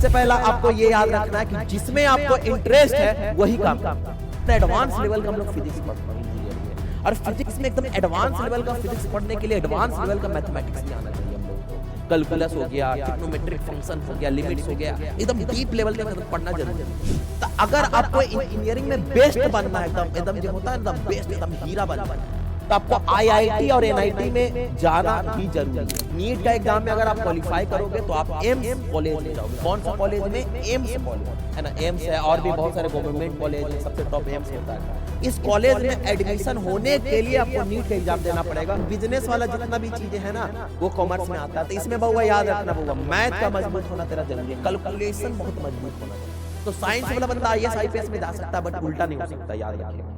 सबसे पहला आपको ये याद रखना है कि जिसमें आपको इंटरेस्ट है वही काम करना। एडवांस लेवल का हम लोग फिजिक्स पढ़ते हैं इंजीनियरिंग में, और फिजिक्स में एकदम एडवांस लेवल का फिजिक्स पढ़ने के लिए एडवांस लेवल का मैथमेटिक्स भी आना चाहिए हम लोगों को। कैलकुलस हो गया, ट्रिग्नोमेट्रिक फंक्शन हो गया, लिमिट्स हो गया, एकदम डीप लेवल तक पढ़ना जरूरी है। तो अगर आपको इंजीनियरिंग में बेस्ट बनना है, एकदम एकदम जो होता है एकदम बेस्ट, एकदम हीरा बनना है, तो आपको आईआईटी और एनआईटी में जाना ही जरूरी है। नीट का एग्जाम में अगर आप क्वालिफाई करोगे तो आप एम्स कॉलेज में जाओगे। कौन सा कॉलेज में? एम्स कॉलेज है ना, एम्स है, और भी बहुत सारे गवर्नमेंट कॉलेज है, सबसे टॉप एम्स होता है। इस कॉलेज में एडमिशन होने के लिए आपको नीट का एग्जाम देना पड़ेगा। बिजनेस वाला जितना भी चीजें है ना वो कॉमर्स में आता है। तो इसमें बहुआ याद रखना बहुआ, मैथ का मजबूत होना तेरा जरूरी है, कैलकुलेशन बहुत मजबूत होना चाहिए। तो साइंस वाला बंदा आईएएस आईपीएस में जा सकता है, बट उल्टा नहीं हो सकता, याद रखिए।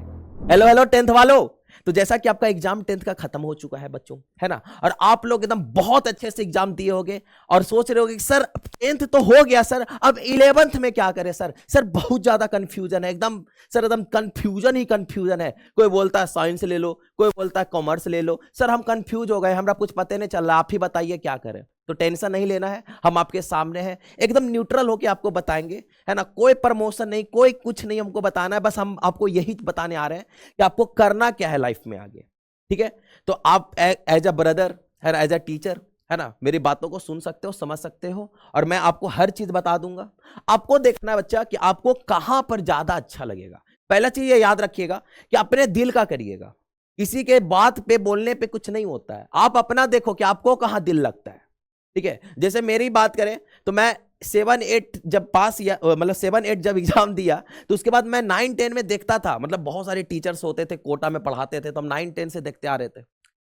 हेलो हेलो टेंथ वालों, तो जैसा कि आपका एग्जाम 10th का खत्म हो चुका है बच्चों, है ना, और आप लोग एकदम बहुत अच्छे से एग्जाम दिए होंगे और सोच रहे होंगे कि सर 10th तो हो गया सर, अब 11th में क्या करें सर। सर बहुत ज्यादा कंफ्यूजन है, एकदम सर एकदम कंफ्यूजन ही कंफ्यूजन है। कोई बोलता है साइंस ले लो, कोई बोलता है कॉमर्स ले लो। सर हम कंफ्यूज हो गए, हमरा कुछ पता नहीं चल रहा, आप ही बताइए क्या करें। तो टेंशन नहीं लेना है, हम आपके सामने हैं, एकदम न्यूट्रल होके आपको बताएंगे, है ना। कोई प्रमोशन नहीं, कोई कुछ नहीं हमको बताना है, बस हम आपको यही बताने आ रहे हैं कि आपको करना क्या है लाइफ में आगे, ठीक है। तो आप एज अ ब्रदर है ना, एज अ टीचर है ना, मेरी बातों को सुन सकते हो, समझ सकते हो, और मैं आपको हर चीज बता दूंगा। आपको देखना है बच्चा कि आपको कहां पर ज्यादा अच्छा लगेगा। पहला चीज ये याद रखिएगा कि अपने दिल का करिएगा, किसी के बात पे बोलने पे कुछ नहीं होता है। आप अपना देखो कि आपको कहां दिल लगता है, ठीक है। जैसे मेरी बात करें तो मैं 7-8 जब पास किया, मतलब 7-8 जब एग्जाम दिया, तो उसके बाद मैं 9-10 में देखता था, मतलब बहुत सारे टीचर्स होते थे कोटा में पढ़ाते थे, तो हम 9-10 से देखते आ रहे थे,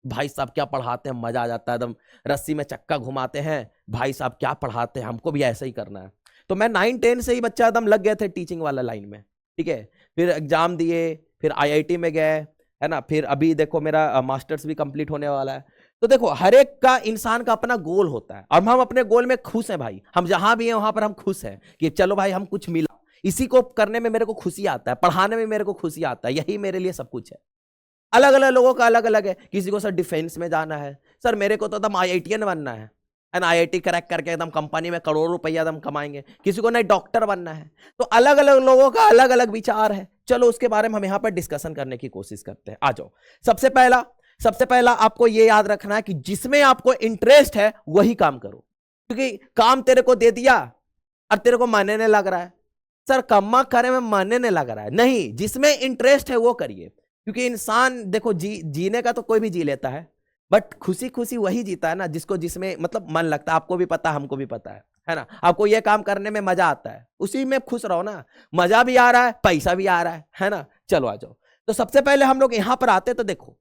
भाई साहब क्या पढ़ाते हैं, मजा आ जाता है, एकदम रस्सी में चक्का घुमाते हैं, भाई साहब क्या पढ़ाते हैं, हमको भी ऐसा ही करना है। तो मैं 9-10 से ही बच्चा एकदम लग गए थे टीचिंग वाला लाइन में, ठीक है। फिर एग्जाम दिए, फिर आईआईटी में गए, है ना, फिर अभी देखो मेरा मास्टर्स भी कंप्लीट होने वाला है। तो देखो हर एक का इंसान का अपना गोल होता है, और हम अपने गोल में खुश हैं भाई। हम जहां भी हैं वहां पर हम खुश हैं कि चलो भाई हम कुछ मिला, इसी को करने में मेरे को खुशी आता है, पढ़ाने में मेरे को खुशी आता है, यही मेरे लिए सब कुछ है। अलग अलग लोगों का अलग अलग है। किसी को सर डिफेंस में जाना है, सर मेरे को तो एकदम आईआईटीएन बनना है ना, आईआईटी क्रैक करके एकदम कंपनी में करोड़ों रुपया एकदम कमाएंगे। किसी को नहीं डॉक्टर बनना है। तो अलग अलग लोगों का अलग अलग विचार है। चलो उसके बारे में हम यहाँ पर डिस्कशन करने की कोशिश करते हैं, आ जाओ। सबसे पहला आपको यह याद रखना है कि जिसमें आपको इंटरेस्ट है वही काम करो, क्योंकि काम तेरे को दे दिया और तेरे को मानने नहीं लग रहा है, सर कम्मा करे में मानने नहीं लग रहा है, नहीं, जिसमें इंटरेस्ट है वो करिए। क्योंकि इंसान देखो जीने का तो कोई भी जी लेता है, बट खुशी खुशी वही जीता है ना जिसको जिसमें मतलब मन लगता है। आपको भी पता, हमको भी पता है ना। आपको ये काम करने में मजा आता है, उसी में खुश रहो ना, मजा भी आ रहा है, पैसा भी आ रहा है ना। चलो आ जाओ। तो सबसे पहले हम लोग यहां पर आते, तो देखो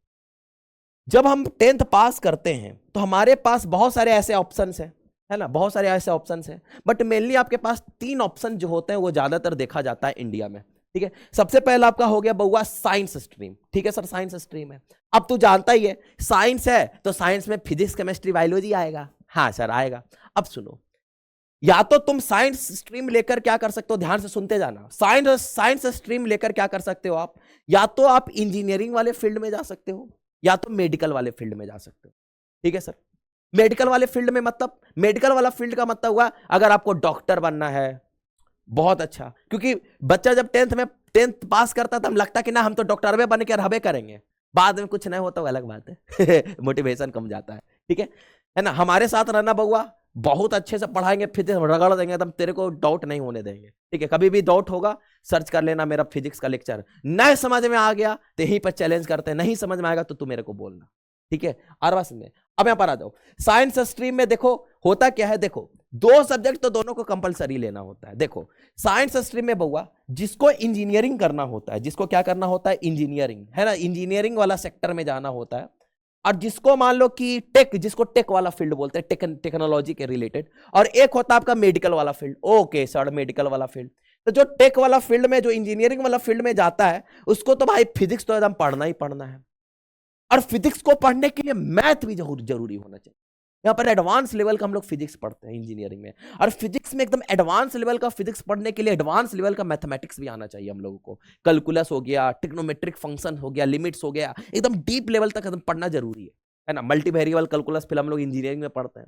जब हम 10th पास करते हैं तो हमारे पास बहुत सारे ऐसे ऑप्शंस हैं, है ना, बहुत सारे ऐसे ऑप्शंस हैं, बट मेनली आपके पास 3 ऑप्शन जो होते हैं वो ज्यादातर देखा जाता है इंडिया में, ठीक है। सबसे पहला आपका हो गया बउआ साइंस स्ट्रीम, ठीक है सर, साइंस स्ट्रीम है। अब तू जानता ही है साइंस है तो साइंस में फिजिक्स केमिस्ट्री बायोलॉजी आएगा, हाँ सर आएगा। अब सुनो, या तो तुम साइंस स्ट्रीम लेकर क्या कर सकते हो, ध्यान से सुनते जाना, साइंस स्ट्रीम लेकर क्या कर सकते हो आप, या तो आप इंजीनियरिंग वाले फील्ड में जा सकते हो, या तो मेडिकल वाले फील्ड में जा सकते हो, ठीक है सर। मेडिकल वाले फील्ड में मतलब, मेडिकल वाला फील्ड का मतलब हुआ अगर आपको डॉक्टर बनना है, बहुत अच्छा, क्योंकि बच्चा जब 10th पास करता था हम लगता कि ना हम तो डॉक्टर बन के रहबे करेंगे, बाद में कुछ नहीं होता वो अलग बात है मोटिवेशन कम जाता है, ठीक है ना। हमारे साथ रहना बउआ, बहुत अच्छे से पढ़ाएंगे, फिजिक्स रगड़ देंगे एकदम, तेरे को डाउट नहीं होने देंगे, ठीक है। कभी भी डाउट होगा सर्च कर लेना मेरा फिजिक्स का लेक्चर, नहीं समझ में आ गया तो यहीं पर चैलेंज करते हैं, नहीं समझ में आएगा तो तू मेरे को बोलना, ठीक है। आरवास में अब यहां पर आ जाओ। साइंस स्ट्रीम में देखो होता क्या है, देखो 2 सब्जेक्ट तो दोनों को कंपलसरी लेना होता है। देखो साइंस स्ट्रीम में बउआ जिसको इंजीनियरिंग करना होता है, जिसको क्या करना होता है, इंजीनियरिंग, है ना, इंजीनियरिंग वाला सेक्टर में जाना होता है, और जिसको मान लो कि जिसको टेक वाला फील्ड बोलते हैं, टेक्नोलॉजी के रिलेटेड, और एक होता है आपका मेडिकल वाला फील्ड। ओके सर, मेडिकल वाला फील्ड, तो जो टेक वाला फील्ड में, जो इंजीनियरिंग वाला फील्ड में जाता है उसको तो भाई फिजिक्स तो एकदम पढ़ना ही पढ़ना है, और फिजिक्स को पढ़ने के लिए मैथ भी जरूरी होना चाहिए। यहाँ पर एडवांस लेवल का हम लोग फिजिक्स पढ़ते हैं इंजीनियरिंग में, और फिजिक्स में एकदम एडवांस लेवल का फिजिक्स पढ़ने के लिए एडवांस लेवल का मैथमेटिक्स भी आना चाहिए हम लोगों को। कैलकुलस हो गया, ट्रिग्नोमेट्रिक फंक्शन हो गया, लिमिट्स हो गया, एकदम डीप लेवल तक एकदम पढ़ना जरूरी है ना। मल्टी वेरिएबल कैलकुलस फिर हम लोग इंजीनियरिंग में पढ़ते हैं,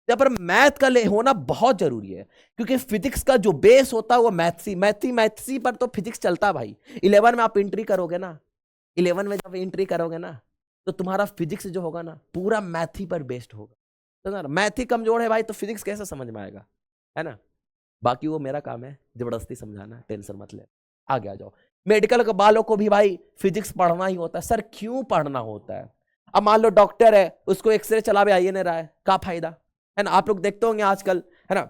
यहाँ पर मैथ का होना बहुत जरूरी है, क्योंकि फिजिक्स का जो बेस होता है वो मैथ्सी पर तो फिजिक्स चलता है भाई। 11 में आप एंट्री करोगे ना, 11 में जब एंट्री करोगे ना, तो तुम्हारा फिजिक्स जो होगा ना पूरा मैथी पर बेस्ड होगा। तो ना मैथी कमजोर है भाई, तो फिजिक्स कैसे समझ में आएगा, है ना। बाकी वो मेरा काम है जबरदस्ती समझाना, टेंशन मत ले। आगे आ जाओ। मेडिकल के वालों को भी भाई फिजिक्स पढ़ना ही होता है। सर क्यों पढ़ना होता है? अब मान लो डॉक्टर है, उसको एक्सरे चलावे आइए नहीं रहा है, क्या फायदा, है ना। आप लोग देखते होंगे आजकल, है ना,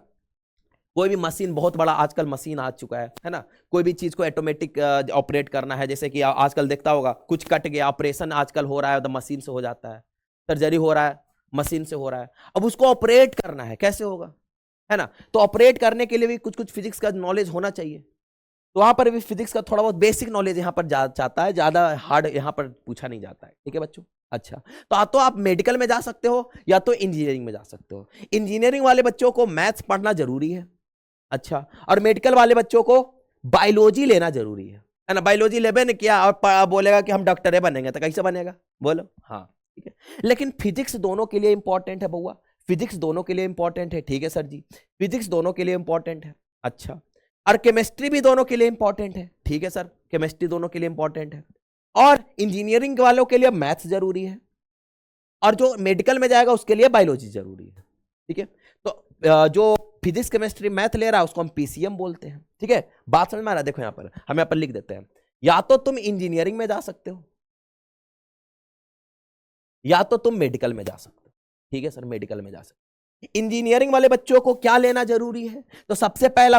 कोई भी मशीन, बहुत बड़ा आजकल मशीन आ चुका है ना। कोई भी चीज को ऑटोमेटिक ऑपरेट करना है, जैसे कि आजकल देखता होगा कुछ कट गया, ऑपरेशन आजकल हो रहा है तो मशीन से हो जाता है, सर्जरी हो रहा है मशीन से हो रहा है। अब उसको ऑपरेट करना है, कैसे होगा, है ना। तो ऑपरेट करने के लिए भी कुछ कुछ फिजिक्स का नॉलेज होना चाहिए। तो वहां पर भी फिजिक्स का थोड़ा बहुत बेसिक नॉलेज यहाँ पर जाता है, ज्यादा हार्ड यहाँ पर पूछा नहीं जाता है, ठीक है बच्चों। अच्छा, तो आप मेडिकल में जा सकते हो या तो इंजीनियरिंग में जा सकते हो। इंजीनियरिंग वाले बच्चों को मैथ्स पढ़ना जरूरी है। अच्छा, और मेडिकल वाले बच्चों को बायोलॉजी लेना जरूरी है ना। बायोलॉजी लेबे ने किया और बोलेगा कि हम डॉक्टर बनेंगे, तो कैसे बनेगा बोलो। हाँ ठीक है, लेकिन फिजिक्स दोनों के लिए इंपॉर्टेंट है बउआ, फिजिक्स दोनों के लिए इंपॉर्टेंट है। ठीक है सर जी, फिजिक्स दोनों के लिए इंपॉर्टेंट है। अच्छा, और केमिस्ट्री भी दोनों के लिए इंपॉर्टेंट है। ठीक है सर, केमिस्ट्री दोनों के लिए इंपॉर्टेंट है। और इंजीनियरिंग वालों के लिए मैथ्स जरूरी है, और जो मेडिकल में जाएगा उसके लिए बायोलॉजी जरूरी है। ठीक है, तो जो फिजिक्स केमिस्ट्री मैथ ले रहा है उसको हम पीसीएम बोलते हैं। ठीक है, बात समझ में आ रहा है? देखो यहाँ पर हम यहाँ पर लिख देते हैं, या तो तुम इंजीनियरिंग में जा सकते हो या तो तुम मेडिकल में जा सकते हो। ठीक है सर, मेडिकल में जा सकते हो। इंजीनियरिंग वाले बच्चों को क्या लेना जरूरी है? तो सबसे पहला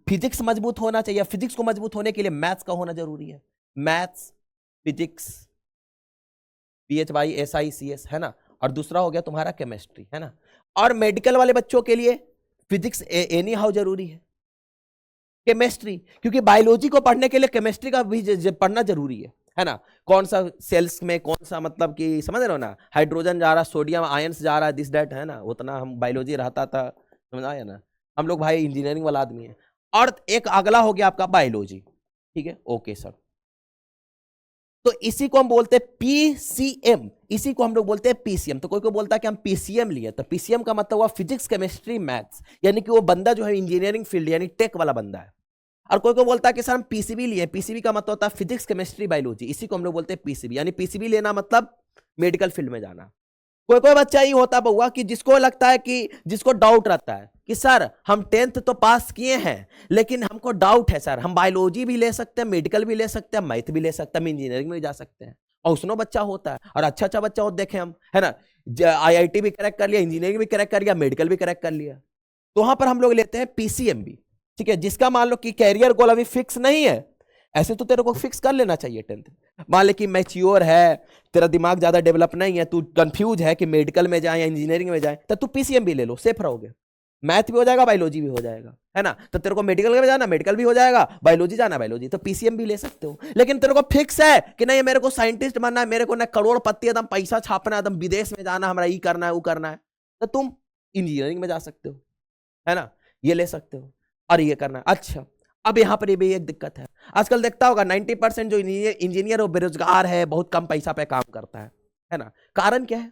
फिजिक्स मजबूत होना चाहिए। फिजिक्स को मजबूत होने के लिए मैथ्स का होना जरूरी है। मैथ्स, फिजिक्स, PHYSICS, है ना। और दूसरा हो गया तुम्हारा केमिस्ट्री, है ना। और मेडिकल वाले बच्चों के लिए फिजिक्स एनी हाउ जरूरी है, केमिस्ट्री, क्योंकि बायोलॉजी को पढ़ने के लिए केमिस्ट्री का भी पढ़ना जरूरी है ना। कौन सा सेल्स में कौन सा, मतलब कि समझ रहे हो ना, हाइड्रोजन जा रहा, सोडियम आयंस जा रहा है, दिस दैट, है ना। उतना हम बायोलॉजी रहता था, समझ आया ना। हम लोग भाई इंजीनियरिंग वाला आदमी है। और एक अगला हो गया आपका बायोलॉजी। ठीक है, ओके सर। तो इसी को हम बोलते हैं पीसीएम, इसी को हम लोग बोलते हैं पीसीएम। तो कोई को बोलता है कि हम पीसीएम लिए, तो पीसीएम का मतलब हुआ फिजिक्स केमिस्ट्री मैथ्स, यानी कि वो बंदा जो है इंजीनियरिंग फील्ड यानी टेक वाला बंदा है। और कोई को बोलता है कि सर हम पीसीबी लिए, पीसीबी का मतलब होता है फिजिक्स केमिस्ट्री बायोलॉजी, इसी को हम लोग बोलते हैं पीसीबी, यानी पीसीबी लेना मतलब मेडिकल फील्ड में जाना। कोई कोई बच्चा ही होता बउआ कि जिसको लगता है कि जिसको डाउट रहता है कि सर हम 10th तो पास किए हैं, लेकिन हमको डाउट है सर, हम बायोलॉजी भी ले सकते हैं, मेडिकल भी ले सकते हैं, मैथ भी ले सकते हैं, हम इंजीनियरिंग में भी जा सकते हैं। और उसनो बच्चा होता है, और अच्छा अच्छा बच्चा हो देखे हम, है ना, IIT भी क्रैक कर लिया, इंजीनियरिंग भी क्रैक कर लिया, मेडिकल भी क्रैक कर लिया। तो वहां पर हम लोग लेते हैं पीसीएम भी। ठीक है, जिसका मान लो कि कैरियर गोल अभी फिक्स नहीं है, ऐसे तो तेरे को फिक्स कर लेना चाहिए 10th। मान ले कि मैच्योर है, तेरा दिमाग ज्यादा डेवलप नहीं है, तू कंफ्यूज है कि मेडिकल में जाए या इंजीनियरिंग में जाए, तो तू पीसीएम भी ले लो, सेफ रहोगे। मैथ भी हो जाएगा, बायोलॉजी भी हो जाएगा, है ना। तो तेरे को मेडिकल में जाना, मेडिकल भी हो जाएगा, बायोलॉजी जाना, बायोलॉजी, तो पीसीएम भी ले सकते हो। लेकिन तेरे को फिक्स है कि नहीं मेरे को साइंटिस्ट बनना है, मेरे को ना करोड़पति एकदम पैसा छापना है, एकदम विदेश में जाना, हमारा ये करना है वो करना है, तो तुम इंजीनियरिंग में जा सकते हो, है ना, ये ले सकते हो और ये करना है। अच्छा, अब यहां पर ये भी एक दिक्कत है, आजकल देखता होगा 90% जो इंजीनियर वो बेरोजगार है, बहुत कम पैसा पे काम करता है ना। कारण क्या है?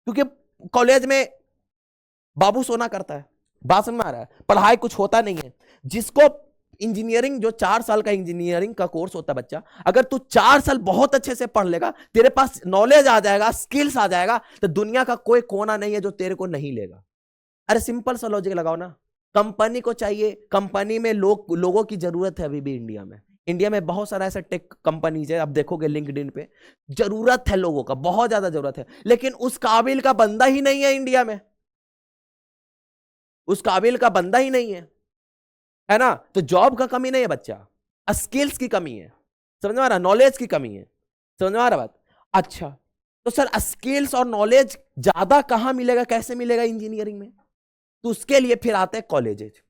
क्योंकि कॉलेज में बाबू सोना करता है, बात समझ में आ रहा है, पढ़ाई कुछ होता नहीं है। जिसको इंजीनियरिंग, जो 4 साल का इंजीनियरिंग का कोर्स होता है बच्चा, अगर तू 4 साल बहुत अच्छे से पढ़ लेगा, तेरे पास नॉलेज आ जाएगा, स्किल्स आ जाएगा, तो दुनिया का कोई कोना नहीं है जो तेरे को नहीं लेगा। अरे सिंपल सा लॉजिक लगाओ ना, कंपनी को चाहिए, कंपनी में लोगों की जरूरत है अभी भी इंडिया में बहुत सारा ऐसा टेक कंपनीज है, आप देखोगे लिंक्डइन पे, जरूरत है लोगों का, बहुत ज्यादा जरूरत है, लेकिन उस काबिल का बंदा ही नहीं है इंडिया में, उस काबिल का बंदा ही नहीं है ना। तो जॉब का कमी नहीं है बच्चा, स्किल्स की कमी है, समझ में आ रहा, नॉलेज की कमी है, समझ में आ रहा बात। अच्छा, तो सर स्किल्स और नॉलेज ज्यादा कहां मिलेगा, कैसे मिलेगा इंजीनियरिंग में? तो उसके लिए फिर आते हैं कॉलेजेस।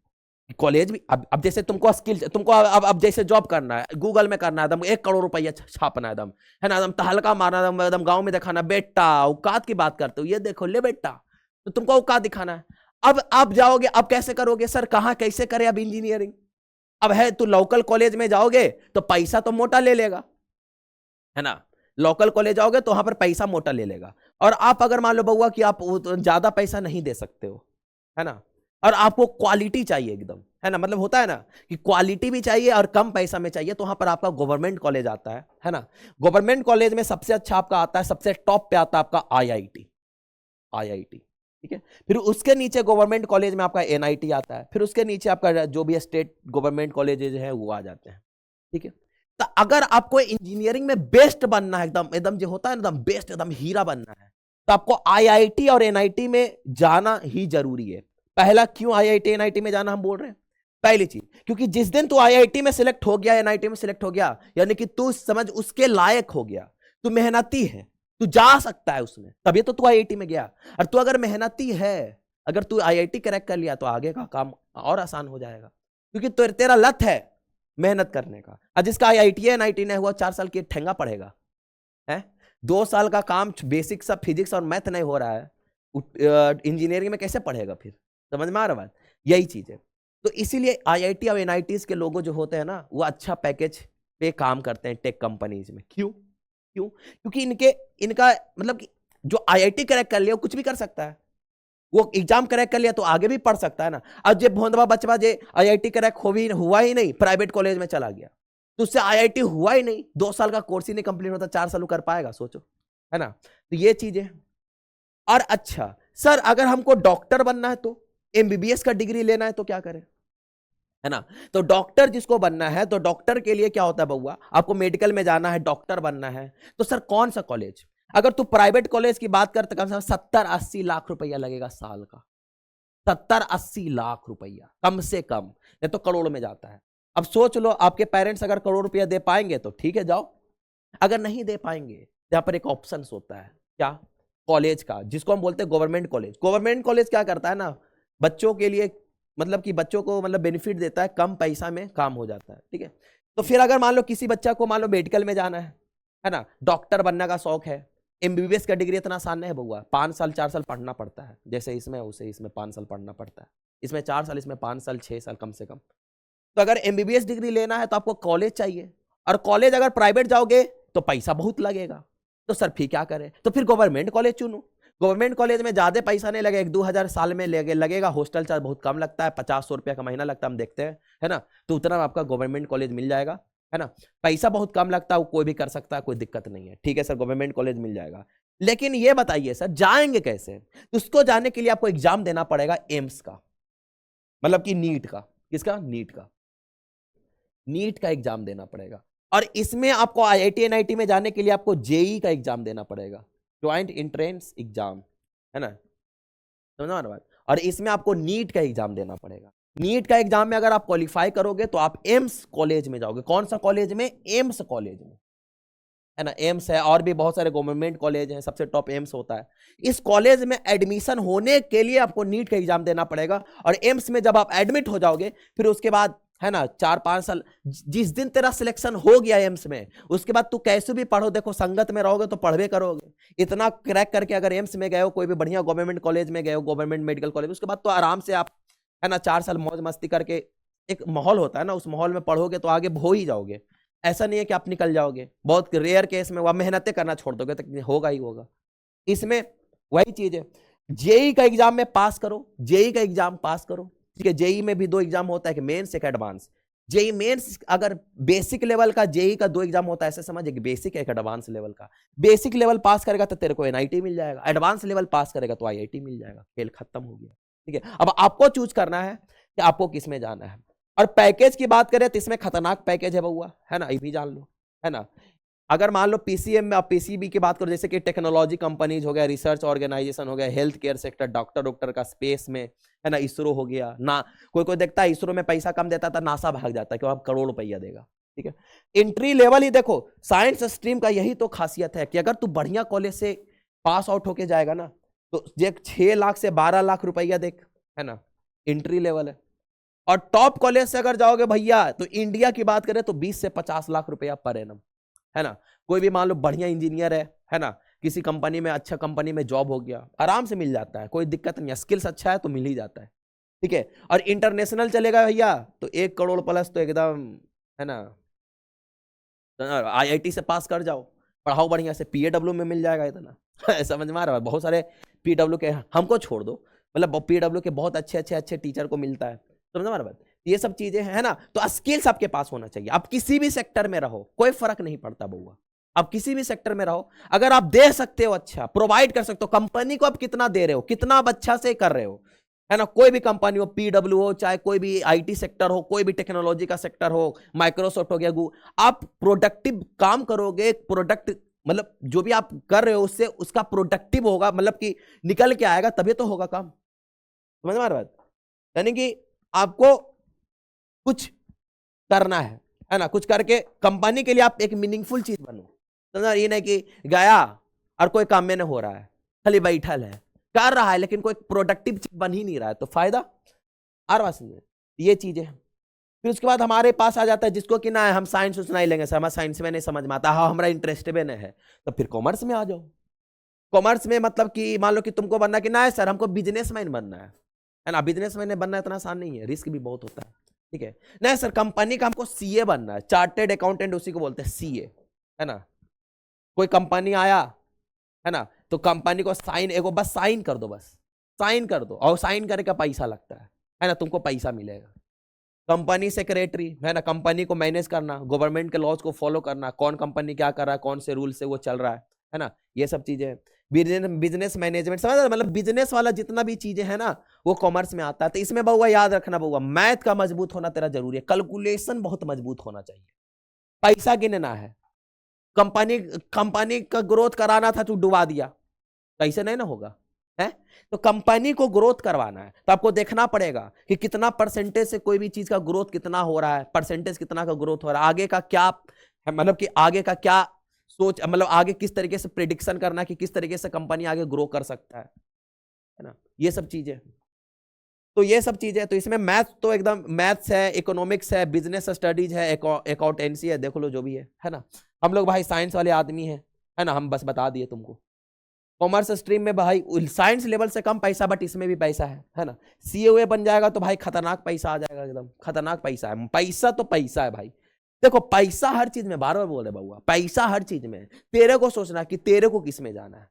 कॉलेज भी अब जैसे तुमको स्किल, तुमको अब जैसे जॉब करना है, गूगल में करना है, एकदम 1 करोड़ रुपया छापना है, एकदम, है ना, एकदम तहलका मारना, एकदम गांव में दिखाना, बेटा औकात की बात करते हो, ये देखो ले बेटा, तो तुमको औकात दिखाना है। अब आप जाओगे, अब कैसे करोगे सर, कहां कैसे करे अब इंजीनियरिंग? अब है तू लोकल कॉलेज में जाओगे तो पैसा तो मोटा ले लेगा, है ना, लोकल कॉलेज जाओगे तो वहां पर पैसा मोटा ले लेगा, और आप अगर मान लो बउआ कि आप ज्यादा पैसा नहीं दे सकते हो, है ना, और आपको क्वालिटी चाहिए एकदम, है ना, मतलब होता है ना कि क्वालिटी भी चाहिए और कम पैसा में चाहिए, तो वहां पर आपका गवर्नमेंट कॉलेज आता है ना। गवर्नमेंट कॉलेज में सबसे अच्छा आपका आता है, सबसे टॉप पे आता है आपका आईआईटी, आईआईटी, ठीक है। फिर उसके नीचे गवर्नमेंट कॉलेज में आपका एनआईटी आता है, फिर उसके नीचे आपका जो भी स्टेट गवर्नमेंट कॉलेजेज है वो आ जाते हैं, ठीक है। तो अगर आपको इंजीनियरिंग में बेस्ट बनना है, एकदम एकदम जो होता है एकदम बेस्ट, एकदम हीरा बनना है, तो आपको आईआईटी और एनआईटी में जाना ही जरूरी है। पहला क्यों आईआईटी एनआईटी में जाना हम बोल रहे हैं, पहली चीज क्योंकि जिस दिन तू आईआईटी में सिलेक्ट हो गया, एनआईटी में सिलेक्ट हो गया, यानी कि तू समझ उसके लायक हो गया, तू मेहनती है, तू जा सकता है उसमें, तभी तो तू आईआईटी में गया। और तू अगर मेहनती है, अगर तू आईआईटी क्रैक कर लिया तो आगे का काम और आसान हो जाएगा, क्योंकि तेरा लत है मेहनत करने का। और जिसका आईआईटी एनआईटी नहीं हुआ 4 साल की ठेंगा पड़ेगा, है 2 साल का काम बेसिक सब फिजिक्स और मैथ नहीं हो रहा है, इंजीनियरिंग में कैसे पढ़ेगा फिर, समझ में आ रहा बात, यही चीज है। तो इसीलिए आईआईटी और एनआईटीज के लोगों जो होते हैं ना, वो अच्छा पैकेज पे काम करते हैं टेक कंपनीज में। क्यों क्यों क्योंकि इनका मतलब कि जो आईआईटी क्रैक कर लिया वो कुछ भी कर सकता है, वो एग्जाम क्रैक कर लिया तो आगे भी पढ़ सकता है ना। अब जे भोंदवा बचवा जे आईआईटी क्रैक हुआ ही नहीं, प्राइवेट कॉलेज में चला गया, तो उससे आईआईटी हुआ ही नहीं, 2 साल का कोर्स ही नहीं कंप्लीट होता, 4 साल कर पाएगा, सोचो, है ना। तो ये चीज है। और अच्छा सर, अगर हमको डॉक्टर बनना है तो एमबीबीएस का डिग्री लेना है तो क्या करें, है ना। तो डॉक्टर जिसको बनना है, तो डॉक्टर के लिए क्या होता है बउआ, आपको मेडिकल में जाना है, डॉक्टर बनना है, तो सर कौन सा कॉलेज, अगर तू प्राइवेट कॉलेज की बात करते कम से कम 70-80 लाख रुपया लगेगा साल का, 70-80 लाख रुपया कम से कम, ये तो करोड़ में जाता है। अब सोच लो, आपके पेरेंट्स अगर करोड़ रुपया दे पाएंगे तो ठीक है जाओ, अगर नहीं दे पाएंगे यहां पर एक ऑप्शन होता है, क्या, कॉलेज का, जिसको हम बोलते हैं गवर्नमेंट कॉलेज। गवर्नमेंट कॉलेज क्या करता है ना, बच्चों के लिए मतलब कि बच्चों को मतलब बेनिफिट देता है, कम पैसा में काम हो जाता है, ठीक है। तो फिर अगर मान लो किसी बच्चा को मान लो मेडिकल में जाना है ना, डॉक्टर बनने का शौक है, एमबीबीएस का डिग्री इतना आसान नहीं है बउआ, 5 साल 4 साल पढ़ना पड़ता है, जैसे इसमें उसे इसमें 5 साल पढ़ना पड़ता है, इसमें 4 साल, इसमें 5 साल, 6 साल कम से कम। तो अगर एमबीबीएस डिग्री लेना है तो आपको कॉलेज चाहिए, और कॉलेज अगर प्राइवेट जाओगे तो पैसा बहुत लगेगा, तो सर फिर क्या करें, तो फिर गवर्नमेंट कॉलेज चुनो। गवर्नमेंट कॉलेज में ज्यादा पैसा नहीं लगेगा, 1-2 हजार साल में लगेगा, हॉस्टल चार्ज बहुत कम लगता है, 50-100 रुपया का महीना लगता है, हम देखते हैं, है ना। तो उतना आपका गवर्नमेंट कॉलेज मिल जाएगा, है ना, पैसा बहुत कम लगता है, वो कोई भी कर सकता है, कोई दिक्कत नहीं है, ठीक है सर, गवर्नमेंट कॉलेज मिल जाएगा। लेकिन ये बताइए सर जाएंगे कैसे, तो उसको जाने के लिए आपको एग्जाम देना पड़ेगा एम्स का, मतलब कि नीट का, किसका, नीट का एग्जाम देना पड़ेगा। और इसमें आपको आईआईटी एनआईटी में जाने के लिए आपको जेई का एग्जाम देना पड़ेगा, ज्वाइंट एंट्रेंस एग्जाम, है ना, समझना बात। और इसमें आपको नीट का एग्जाम देना पड़ेगा। नीट का एग्जाम में अगर आप क्वालिफाई करोगे तो आप एम्स कॉलेज में जाओगे। कौन सा कॉलेज में, एम्स कॉलेज में, है ना, एम्स है, और भी बहुत सारे गवर्नमेंट कॉलेज हैं, सबसे टॉप एम्स होता है। इस कॉलेज में एडमिशन होने के लिए आपको नीट का एग्जाम देना पड़ेगा, और एम्स में जब आप एडमिट हो जाओगे फिर उसके बाद, है ना, 4-5 साल, जिस दिन तेरा सिलेक्शन हो गया एम्स में, उसके बाद तू कैसे भी पढ़ो, देखो संगत में रहोगे तो पढ़वे करोगे, इतना क्रैक करके अगर एम्स में गए हो, कोई भी बढ़िया गवर्नमेंट कॉलेज में गए हो, गवर्नमेंट मेडिकल कॉलेज, उसके बाद तो आराम से आप, है ना, 4 साल मौज मस्ती करके, एक माहौल होता है ना, उस माहौल में पढ़ोगे तो आगे हो ही जाओगे। ऐसा नहीं है कि आप निकल जाओगे, बहुत रेयर केस में वह मेहनतें करना छोड़ दोगे तो होगा ही होगा। इसमें वही चीज है, जेई का एग्जाम में पास करो, जेई का एग्जाम पास करो, ठीक है। जेई में भी 2 एग्जाम होता है, कि मेंस एक एडवांस। जेई मेंस अगर बेसिक लेवल का, जेई का 2 एग्जाम होता है, ऐसे समझ, एक बेसिक एक एडवांस लेवल का। बेसिक लेवल पास करेगा तो तेरे को एनआईटी मिल जाएगा, एडवांस लेवल पास करेगा तो आईआईटी मिल जाएगा, खेल खत्म हो गया, ठीक है। अब आपको चूज करना है कि आपको किस में जाना है। और पैकेज की बात करें तो इसमें खतरनाक पैकेज है बउआ, है ना, ये भी जान लो, है ना। अगर मान लो पीसीएम में, पीसीबी की बात करो, जैसे कि टेक्नोलॉजी कंपनीज हो गया, रिसर्च ऑर्गेनाइजेशन हो गया, हेल्थ केयर सेक्टर, डॉक्टर का स्पेस में, है ना, इसरो हो गया ना। कोई देखता है इसरो में पैसा कम देता था, नासा भाग जाता है, क्यों, आप करोड़ रुपया देगा, ठीक है। एंट्री लेवल ही देखो, साइंस स्ट्रीम का यही तो खासियत है कि अगर तू बढ़िया कॉलेज से पास आउट होके जाएगा ना, तो 6 लाख से 12 लाख रुपया देख, है ना, एंट्री लेवल है। और टॉप कॉलेज से अगर जाओगे भैया, तो इंडिया की बात करें तो 20 से 50 लाख रुपया पर एनम, है ना। कोई भी मान लो बढ़िया इंजीनियर है ना, किसी कंपनी में, अच्छा कंपनी में जॉब हो गया, आराम से मिल जाता है, कोई दिक्कत नहीं है, स्किल्स अच्छा है तो मिल ही जाता है, ठीक है। और इंटरनेशनल चलेगा भैया तो 1 करोड़ प्लस तो एकदम, है ना, आईआईटी से पास कर जाओ, पढ़ाओ बढ़िया से, पीएडब्ल्यू में मिल जाएगा इतना समझ में आ रहा है, बहुत सारे पीडब्ल्यू के, हमको छोड़ दो, मतलब पीडब्ल्यू के बहुत अच्छे टीचर को मिलता है, समझ में आ रहा है। ये सब चीजें है ना, तो स्किल्स आपके पास होना चाहिए। आप किसी भी सेक्टर में रहो, कोई फर्क नहीं पड़ता बउआ, आप किसी भी सेक्टर में रहो, अगर आप दे सकते हो, अच्छा प्रोवाइड कर सकते हो, कंपनी को आप कितना दे रहे हो, कितना आप अच्छा से कर रहे हो, है ना। कोई भी कंपनी हो, पीडब्ल्यू हो, चाहे कोई भी आईटी सेक्टर हो, कोई भी टेक्नोलॉजी का सेक्टर हो, माइक्रोसॉफ्ट हो गया, आप प्रोडक्टिव काम करोगे, प्रोडक्ट मतलब जो भी आप कर रहे हो उससे उसका प्रोडक्टिव होगा, मतलब कि निकल के आएगा, तभी तो होगा काम, समझ में आ रहा है। यानी कि आपको कुछ करना है ना, कुछ करके कंपनी के लिए आप एक मीनिंगफुल चीज बनो, समझा। ये नहीं कि गया और कोई काम में नहीं हो रहा है, खाली बैठल है, कर रहा है लेकिन कोई प्रोडक्टिव चीज बन ही नहीं रहा है, तो फायदा आ रहा है। ये चीजें हैं। फिर उसके बाद हमारे पास आ जाता है जिसको कि ना हम साइंस उस नहीं लेंगे सर, हमारा साइंस में नहीं समझ में आता, हाँ हमारा इंटरेस्ट भी नहीं है, तो फिर कॉमर्स में आ जाओ। कॉमर्स में मतलब कि मान लो कि तुमको बनना कि ना है सर हमको बिजनेसमैन बनना है ना, बिजनेसमैन बनना इतना आसान नहीं है, रिस्क भी बहुत होता है, ठीक है। नहीं सर कंपनी का हमको सीए बनना है, चार्टेड अकाउंटेंट उसी को बोलते हैं सीए, है ना। कोई कंपनी आया है ना, तो कंपनी को साइन, एगो बस साइन कर दो, बस साइन कर दो, और साइन करने का पैसा लगता है ना, तुमको पैसा मिलेगा। कंपनी सेक्रेटरी है ना, कंपनी को मैनेज करना, गवर्नमेंट के लॉज को फॉलो करना, कौन कंपनी क्या कर रहा है, कौन से रूल से वो चल रहा है ना, ये सब चीजें। बिजनेस मैनेजमेंट समझ, मतलब बिजनेस वाला जितना भी चीजें है ना वो कॉमर्स में आता है। तो इसमें बउआ याद रखना, बउआ मैथ का मजबूत होना तेरा जरूरी है, कैलकुलेशन बहुत मजबूत होना चाहिए। पैसा गिनना है, कंपनी कंपनी का ग्रोथ कराना था, तू डुबा दिया, तो ऐसे नहीं ना होगा है। तो कंपनी को ग्रोथ करवाना है तो आपको देखना पड़ेगा कि कितना परसेंटेज से कोई भी चीज का ग्रोथ कितना हो रहा है, परसेंटेज कितना का ग्रोथ हो रहा है, आगे का क्या मतलब कि आगे का क्या सोच, मतलब आगे किस तरीके से प्रेडिक्शन करना कि किस तरीके से कंपनी आगे ग्रो कर सकता है ना, ये सब चीजें। तो ये सब चीजें, तो इसमें मैथ तो एकदम मैथ्स है, इकोनॉमिक्स है, बिजनेस स्टडीज है, अकाउंटेंसी है, देखो लो जो भी है ना। हम लोग भाई साइंस वाले आदमी है ना, हम बस बता दिए तुमको। कॉमर्स स्ट्रीम में भाई साइंस लेवल से कम पैसा, बट इसमें भी पैसा है ना। सीए बन जाएगा तो भाई खतरनाक पैसा आ जाएगा, एकदम खतरनाक पैसा है, पैसा तो पैसा है भाई। देखो पैसा हर चीज में, बार बार बोल रहे बउआ, पैसा हर चीज में। तेरे को सोचना कि तेरे को किस में जाना है।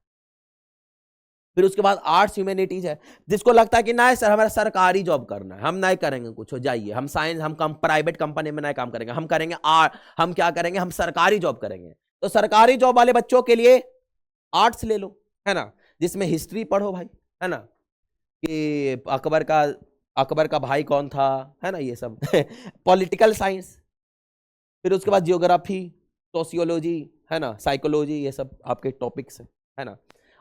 फिर उसके बाद आर्ट्स ह्यूमैनिटीज है, जिसको लगता है कि ना सर हमारा सरकारी जॉब करना है, हम नहीं करेंगे कुछ, हो जाइए हम साइंस, हम प्राइवेट कंपनी में नहीं काम करेंगे, हम करेंगे हम क्या करेंगे, हम सरकारी जॉब करेंगे। तो सरकारी जॉब वाले बच्चों के लिए आर्ट्स ले लो, है ना, जिसमें हिस्ट्री पढ़ो भाई, है ना, कि अकबर का भाई कौन था, है ना, ये सब पॉलिटिकल साइंस। फिर उसके बाद जियोग्राफी, सोशियोलॉजी, है ना, साइकोलॉजी, ये सब आपके टॉपिक्स है ना।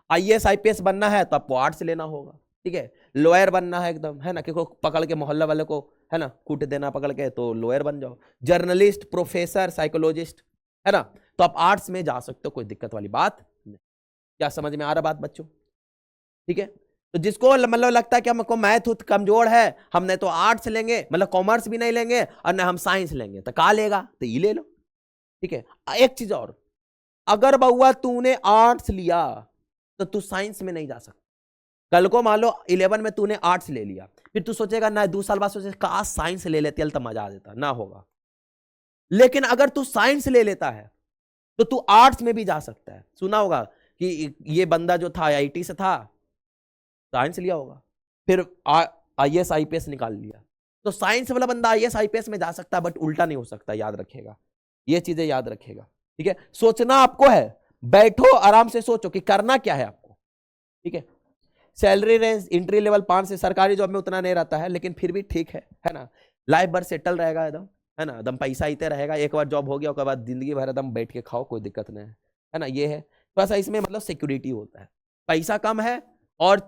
आईएएस आईपीएस बनना है तो आपको आर्ट्स लेना होगा, ठीक है। लॉयर बनना है एकदम, है ना, किसी को पकड़ के मोहल्ला वाले को, है ना, कूट देना पकड़ के, तो लॉयर बन जाओ। जर्नलिस्ट, प्रोफेसर, साइकोलॉजिस्ट, है ना, तो आप आर्ट्स में जा सकते हो, कोई दिक्कत वाली बात नहीं। क्या समझ में आ रहा बात बच्चों, ठीक है। तो जिसको मतलब लगता है कि हमको मैथ कमजोर है, हम नहीं तो आर्ट्स लेंगे, मतलब कॉमर्स भी नहीं लेंगे और ना हम साइंस लेंगे, तो कहा लेगा, तो ये ले लो, ठीक है। एक चीज और, अगर बउआ तूने आर्ट्स लिया तो तू साइंस में नहीं जा सकता। कल को मान लो 11 में तूने आर्ट्स ले लिया, फिर तू सोचेगा ना 2 साल बाद सोचे काश साइंस ले लेते तो मजा आ जाता, ना होगा। लेकिन अगर तू साइंस ले लेता है तो तू आर्ट्स में भी जा सकता है। सुना होगा कि ये बंदा जो था आईआईटी से था, साइंस लिया होगा, फिर आईएएस आईपीएस निकाल लिया, तो साइंस वाला बंदा आईएएस आईपीएस में जा सकता है, बट उल्टा नहीं हो सकता, याद रखेगा, ये चीजें याद रखेगा, ठीक है। सोचना आपको है, बैठो आराम से सोचो कि करना क्या है आपको, ठीक है। सैलरी रेंज एंट्री लेवल 5 से, सरकारी जॉब में उतना नहीं रहता है लेकिन फिर भी ठीक है ना। लाइफ भर सेटल रहेगा एकदम, है ना, एकदम पैसा आते रहेगा, एक बार जॉब हो गया उसके बाद जिंदगी भर एकदम बैठ के खाओ, कोई दिक्कत नहीं है ना। ये है थोड़ा सा इसमें मतलब सिक्योरिटी होता है, पैसा कम है और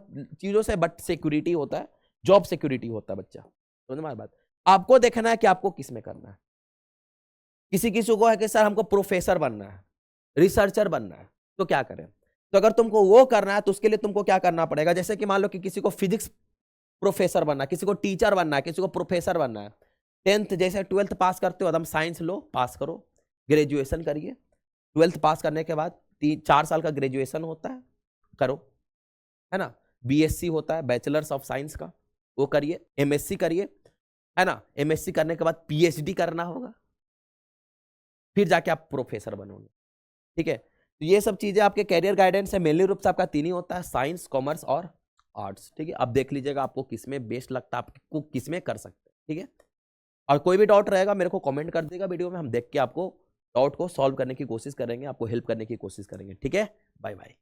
चीजों से, बट सिक्योरिटी होता है, जॉब सिक्योरिटी होता है बच्चा, समझ में बात। आपको देखना है कि आपको किस में करना है। किसी किसी को है कि सर हमको प्रोफेसर बनना है, रिसर्चर बनना है, तो क्या करें। तो अगर तुमको वो करना है तो उसके लिए तुमको क्या करना पड़ेगा, जैसे कि मान लो कि किसी को फिजिक्स प्रोफेसर बनना है, किसी को टीचर बनना है, किसी को प्रोफेसर बनना है। 10th जैसे 12th पास करते हो, एकदम साइंस लो, पास करो, ग्रेजुएशन करिए। 12th पास करने के बाद 4 साल का ग्रेजुएशन होता है, करो, है ना। बीएससी होता है, बैचलर्स ऑफ साइंस का, वो करिए। एमएससी करिए, है ना, एमएससी करने के बाद पीएचडी करना होगा, फिर जाके आप प्रोफेसर बनोगे, ठीक है। तो ये सब चीजें आपके कैरियर गाइडेंस है, मेनली रूप से आपका 3 ही होता है, साइंस, कॉमर्स और आर्ट्स। ठीक है, अब देख लीजिएगा आपको किसमें बेस्ट लगता है, आपको किसमें कर सकते हैं। ठीक है, और कोई भी डाउट रहेगा मेरे को कमेंट कर देगा वीडियो में, हम देख के आपको डाउट को सॉल्व करने की कोशिश करेंगे, आपको हेल्प करने की कोशिश करेंगे। ठीक है, बाय बाय।